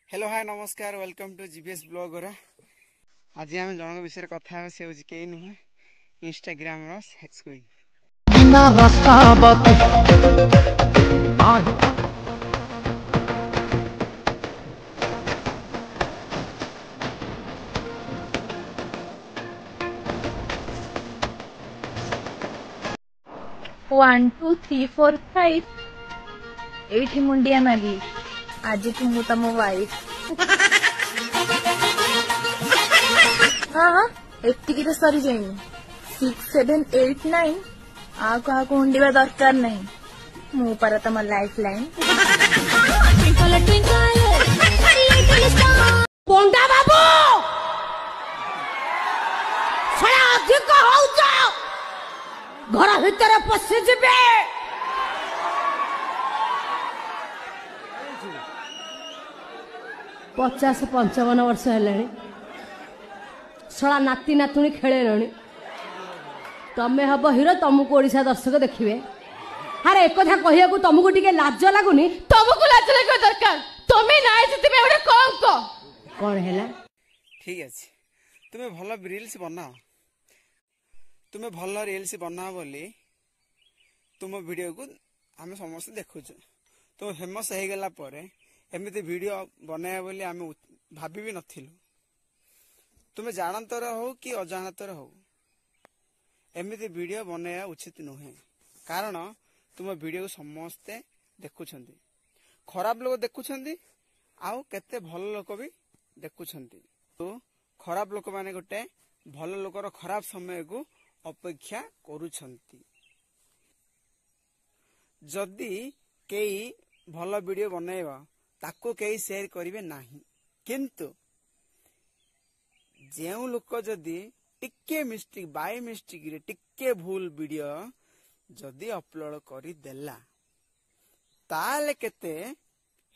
hello hi नमस्कार welcome to GPS blog रा आज आम जन विषय कथा से हूँ कई नुहे इंस्टाग्राम सेक्स क्वीन 1 2 3 4 5 एठी मुंडिया मारी आज तू तम वाइफ हाँ एतिकी तो सरी जाइनी 6 7 8 9 आ कहा को हुंडीबा दरकार नहीं मु पर तम लाइफ लाइन पोंडा बाबू सड़ा अधिक होउछ घर भीतर पशि जिबे 50-55 वर्ष हेलाणी सड़ा नाती नातुणी खेलेलणी तमे हब हिरो तुमको ओडिशा दर्शक देखिए अरे एक कथा कहिया को तुमको टिके लाज लागुनी तुमको लाज लागो दरकार तमे नाय जति में ओडे कौन हैला ठीक अछि तुमे भलो रील्स बनाओ तुम्हें भल रील्स बनाओ बोली तुम वीडियो को आम समस्त देखु तुम फेमस हो गला परे एमती वीडियो बनाया बोली आम भाभी भी नथिलु तुम्हें जानतर हो कि अजाणतर हो एमती वीडियो बनाया उचित नुहे कारण तुम वीडियो को समस्ते देखुछंती खराब लोग देखुछंती आउ केते भल लोक भी देखुछंती तो खराब लोक माने गोटे भल लोकर खराब समय को अपेक्षा करुछंती जदि केई भल वीडियो बनैबा ताको केई शेयर करिवे नाही किंतु जेउ लोक जदि टिके मिस्टेक बाय मिस्टेक रे टिके भूल वीडियो जदि अपलोड करि देला ताले केते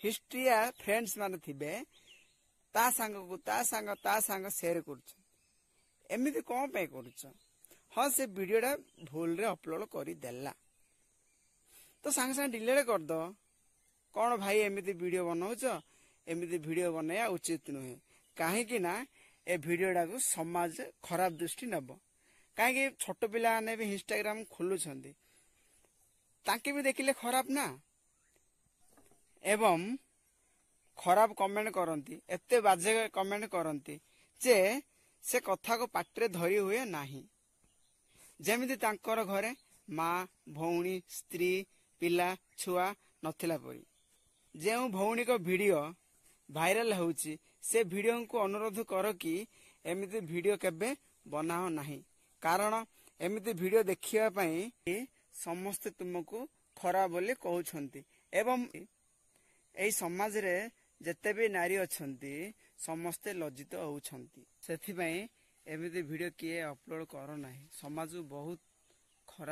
हिस्ट्रिया फ्रेंड्स माने थिबे ता संग शेयर करछ एमिति कोन पे करछ हाँ से वीडियोटा भूल रे अपलोड करि देला तो संग संग डिलीट कर दो कौन भाई एमिति वीडियो बनाउछ एमिति वीडियो बनाया उचित नुहे काहे कि ना ए वीडियोटा को समाज खराब दृष्टि नब काहे छोट पिला ने भी इंस्टाग्राम खोलुछंती ताके भी देखिले खराब ना एवं खराब कमेंट करंती एते बाजे कमेंट करंती जे से कथा को पाटरे धरी हुए नाही जेमिति तांकर घरे माँ भौणी स्त्री पिला छुआ नथिला परी जेउ भौणी को वीडियो वायरल होउची से वीडियो को अनुरोध कर कि एमिति वीडियो केबे बनाओ नाही कारण एमिति वीडियो देखिया पई समस्त तुमको खराब बोली कहउछंती एवं एई समाज रे जते भी नारी अछंती समस्ते लज्जित होउछंती सेथि पई एमिति वीडियो किए अपलोड करो नाही समाज बहुत